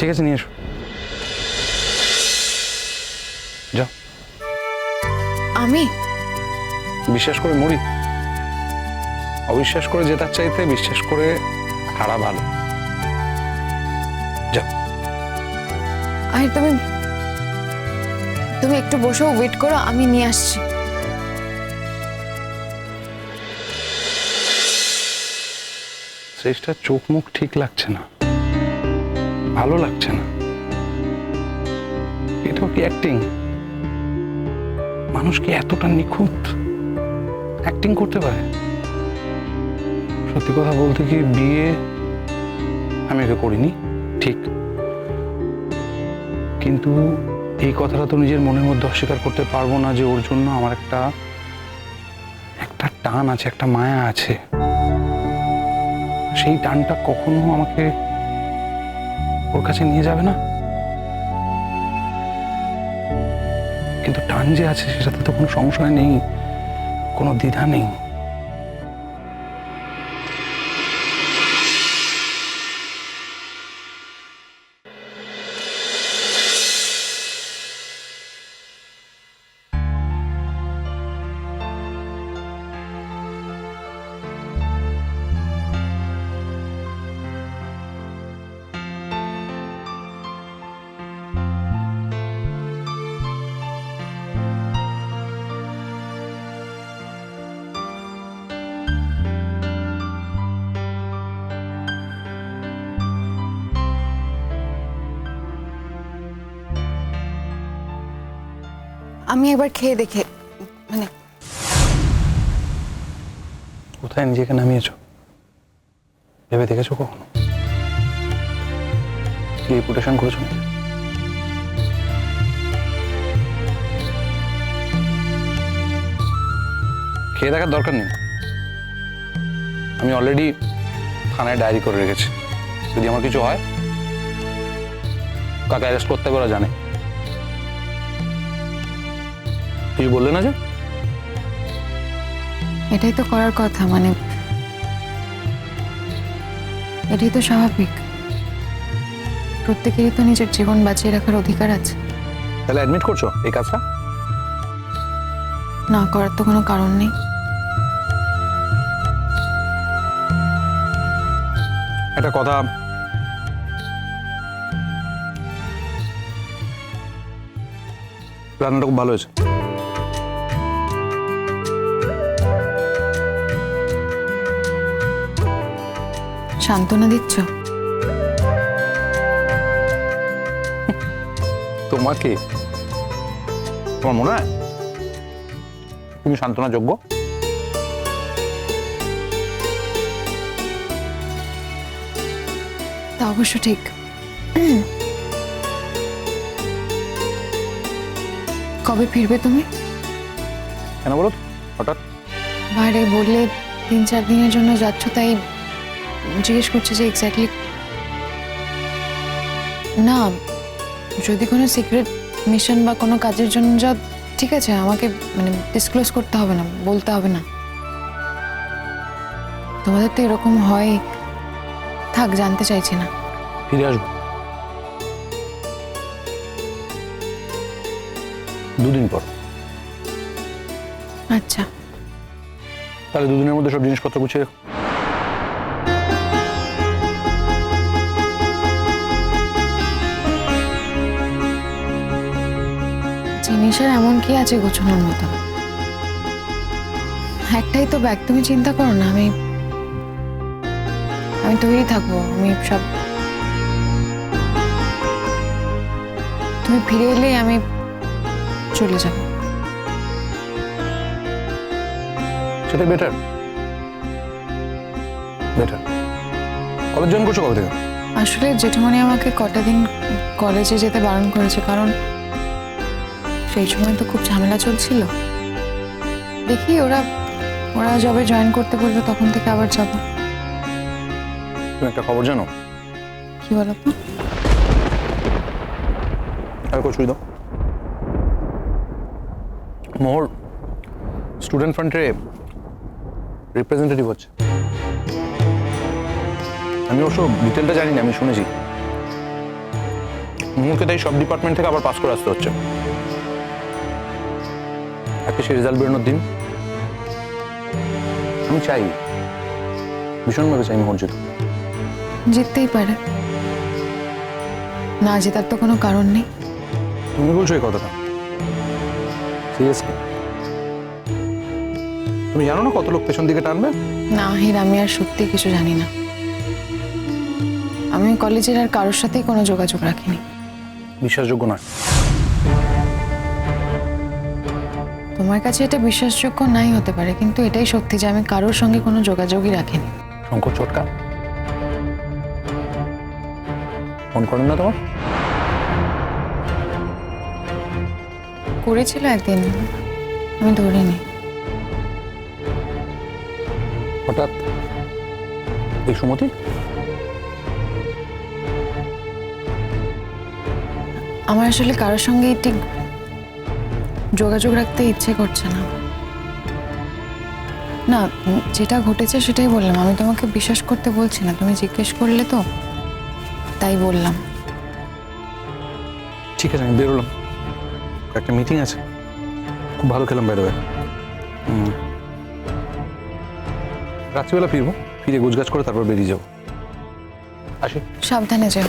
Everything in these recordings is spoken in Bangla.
ঠিক আছে, নিয়ে এসো। যাও। আমি বিশ্বাস করে মরি? অবিশ্বাস করে জেতার চাইতে বিশ্বাস করে হারা ভালো। যাও। আর তুমি তুমি একটু বসো, ওয়েট করো, আমি নিয়ে আসছি। শ্রেষ্ঠার চোখ মুখ ঠিক লাগছে না, ভালো লাগছে না। এটাও কি অ্যাক্টিং? মানুষ কি এতটা নিখুঁত অ্যাক্টিং করতে পারে? সত্যি কথা বলতে কি, বিয়ে আমি ওকে করিনি ঠিক, কিন্তু এই কথাটা তো নিজের মনের মধ্যে অস্বীকার করতে পারবো না যে ওর জন্য আমার একটা টান আছে, একটা মায়া আছে। সেই টানটা কখনো আমাকে ওর কাছে নিয়ে যাবে না, কিন্তু টান যে আছে সেটাতে তো কোনো সংশয় নেই, কোনো দ্বিধা নেই। আমি একবার খেয়ে দেখে, মানে কোথায় নিজেকে নামিয়েছো ভেবে দেখেছো কখনো? কি রেপুটেশন করেছো নাকি? খেয়ে দেখার দরকার নেই, আমি অলরেডি থানায় ডায়েরি করে রেখেছি। যদি আমার কিছু হয় কাকে অ্যারেস্ট করতে হবে ওরা জানে। কিছু বললে না যে? এটাই তো করার কথা, মানে এটাই তো স্বাভাবিক। প্রত্যেকেরই তো নিজের জীবন বাঁচিয়ে রাখার অধিকার আছে। তাহলে অ্যাডমিট করছো এই কাজটা? না করার তো কোনো কারণ নেই। একটা কথা, রান্নাটা খুব ভালো হয়েছে। সান্ত্বনা দিচ্ছ? তোমাকে? তোমার মনে হয় তুমি সান্ত্বনা যোগ্য? তা অবশ্য ঠিক। কবে ফিরবে তুমি? কেন বলো তো হঠাৎ? বাইরে বললে 3-4 দিনের জন্য যাচ্ছ, তাই জিজ্ঞেস করছি যে এক্স্যাক্টলি। না, যদি কোনো সিক্রেট মিশন বা কোনো কাজের জন্য যাও, ঠিক আছে, আমাকে মানে ডিসক্লোজ করতে হবে না, বলতে হবে না। তোমাদের তো এরকম হয়, থাক, জানতে চাইছি না। ফিরে আসবো 2 দিন পর। আচ্ছা, তাহলে 2 দিনের মধ্যে সব জিনিসপত্র গুছিয়ে রেখো। জিনিসের এমন কি আছে গোছানোর মতো? একটাই তো ব্যাগ, তুমি চিন্তা করো না, আমি তৈরি থাকবো। আমি সব, তুমি ফিরে এলেই আমি চলে যাব। সেটা বেটার। কলেজ জয়েন করছো কবে থেকে? আসলে জেঠুমনি আমাকে কটা দিন কলেজে যেতে বারণ করেছে, কারণ সেই সময় তো খুব ঝামেলা চলছিল। দেখি ওরা যবে জয়েন করতে বলবে তখন থেকে আবার যাব। তুমি একটা খবর জানো? কি বলো তো? আর কচুই দাও। মোহর স্টুডেন্ট ফ্রন্টে রিপ্রেজেন্টেটিভ হচ্ছে। আমি অবশ্য ডিটেলটা জানি না, আমি শুনেছি মুখে তাই সব ডিপার্টমেন্ট থেকে আবার পাস করে আসতে হচ্ছে। আজকে সেই রেজাল্ট বেরোনোর দিন। আমি চাই, ভীষণভাবে চাই মোহর জিতুক। জিততেই পারে, না জেতার তো কোনো কারণ নেই। তুমি বলছো এই কথাটা সিরিয়াসলি? তুমি জানো না কত লোক পেছন দিকে টানবে? না হির, আমি আর সত্যি কিছু জানি না। আমি কলেজের আর কারোর সাথেই কোনো যোগাযোগ রাখিনি। বিশ্বাসযোগ্য নয়। তোমার কাছে এটা বিশ্বাসযোগ্য নাই হতে পারে, কিন্তু এটাই সত্যি যে আমি কারোর সঙ্গে কোনো যোগাযোগই রাখিনি। শঙ্কর চটকা ফোন করেন না তোমার? করেছিল একদিন, আমি ধরিনি। হঠাৎ এই সুমতি? আমার আসলে কারোর সঙ্গে ঠিক যোগাযোগ রাখতে ইচ্ছে করছে না। না, যেটা ঘটেছে সেটাই বললাম। আমি তোমাকে বিশ্বাস করতে বলছি না, তুমি জিজ্ঞেস করলে তো তাই বললাম। ঠিক আছে, আমি বেরোলাম, একটা মিটিং আছে। খুব ভালো খেলাম বেরোবে। রাত্রিবেলা ফিরবো, ফিরে গোছগাছ করে তারপর বেরিয়ে যাবো। আসি। সাবধানে যেও।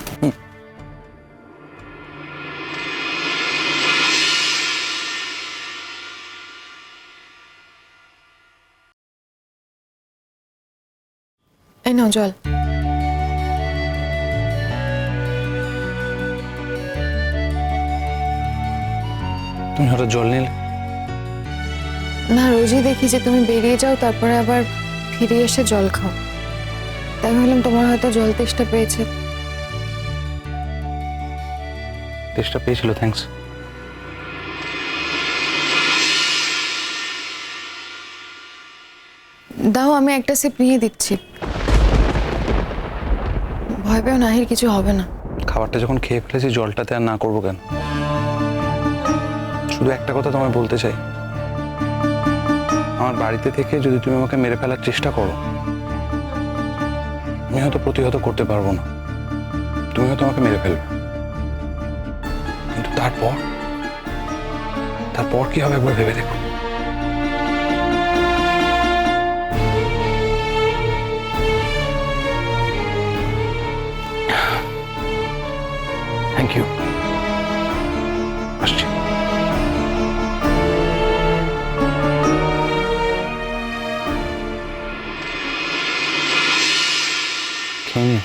এই নাও জল। তুমি হঠাৎ জল নিলে? না, রোজই দেখি যে তুমি বেরিয়ে যাও তারপরে আবার ফিরে এসে জল খাও, তাই ভাবলাম তোমার হয়তো জল তেষ্টা পেয়েছে। তেষ্টা পেয়েছিল, থ্যাঙ্কস। দাও, আমি একটা সিপ নিয়ে দিচ্ছি। ভয় পেও না হির, কিছু হবে না। খাবারটা যখন খেয়ে ফেলেছি জলটাতে আর না করবো কেন? শুধু একটা কথা তোমায় বলতে চাই, আমার বাড়িতে থেকে যদি তুমি আমাকে মেরে ফেলার চেষ্টা করো, আমি হয়তো প্রতিহত করতে পারবো না, তুমি হয়তো আমাকে মেরে ফেলবে, কিন্তু তারপর কি হবে একবার ভেবে দেখো। Thank you. আসছি। খেয়ে নিও।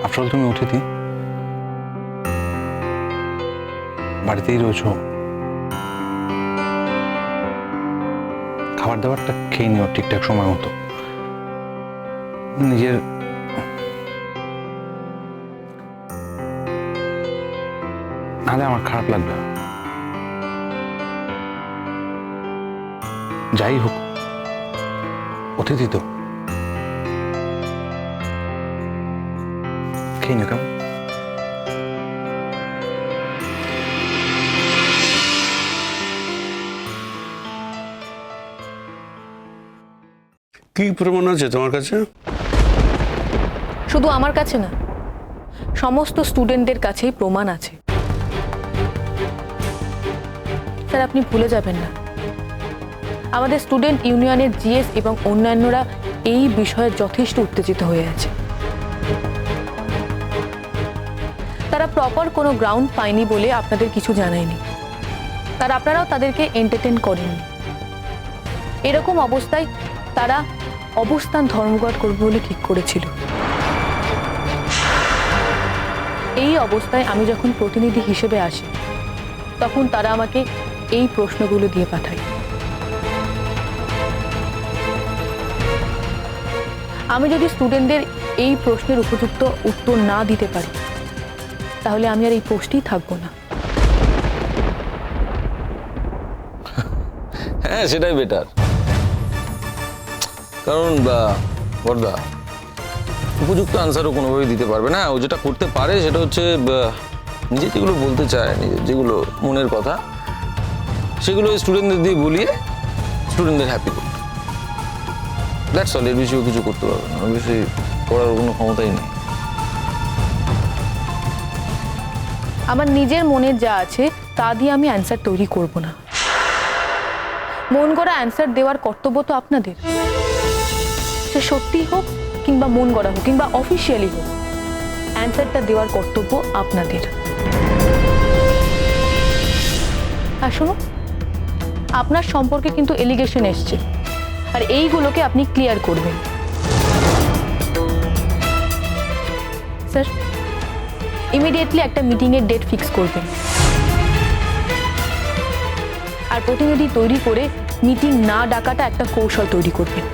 আফটার অল তুমি অতিথি, বাড়িতেই রয়েছো, খাবার দাবারটা খেয়ে নিও ঠিকঠাক সময় মতো। নিজের নাহলে আমার খারাপ লাগবে। যাই হোক, অতিথি তো, খেয়ে নিও কেমন? কি প্রমাণ আছে তোমার কাছে? শুধু আমার কাছে না, সমস্ত স্টুডেন্টদের কাছেই প্রমাণ আছে। স্যার, আপনি ভুলে যাবেন না, আমাদের স্টুডেন্ট ইউনিয়নের জিএস এবং অন্যান্যরা এই বিষয়ে যথেষ্ট উত্তেজিত হয়ে আছে। তারা প্রপার কোনো গ্রাউন্ড পায়নি বলে আপনাদের কিছু জানায়নি, আর আপনারাও তাদেরকে এন্টারটেইন করেননি। এরকম অবস্থায় তারা অবস্থান ধর্মঘট করবে বলে ঠিক করেছিল। এই অবস্থায় আমি যখন প্রতিনিধি হিসেবে আসি, তখন তারা আমাকে এই প্রশ্নগুলো দিয়ে পাঠায়। আমি যদি স্টুডেন্টদের এই প্রশ্নের উপযুক্ত উত্তর না দিতে পারি, তাহলে আমি আর এই পোস্টেই থাকবো না। হ্যাঁ, সেটাই বেটার। কারণ বড়দা উপযুক্ত আনসারও কোনোভাবেই দিতে পারবে না। ও যেটা করতে পারে সেটা হচ্ছে নিজে যেগুলো বলতে চায়, নিজের যেগুলো মনের কথা, সেগুলো স্টুডেন্টদের দিয়ে বলিয়ে স্টুডেন্টদের হ্যাপি করবে। দ্যাটস অল, এর বেশিও কিছু করতে পারবে না, বেশি করার কোনো ক্ষমতাই নেই। আমার নিজের মনের যা আছে তা দিয়ে আমি অ্যান্সার তৈরি করব না। মন গড়া অ্যান্সার দেওয়ার কর্তব্য তো আপনাদের। সে সত্যি হোক কিংবা মন গড়া হোক কিংবা অফিসিয়ালি হোক, অ্যান্সারটা দেওয়ার কর্তব্য আপনাদের। আর শোনো, আপনার সম্পর্কে কিন্তু এলিগেশন এসছে, আর এইগুলোকে আপনি ক্লিয়ার করবেন। স্যার, ইমিডিয়েটলি একটা মিটিংয়ের ডেট ফিক্স করবেন, আর প্রতিনিধি তৈরি করে মিটিং না ডাকাটা একটা কৌশল তৈরি করবেন।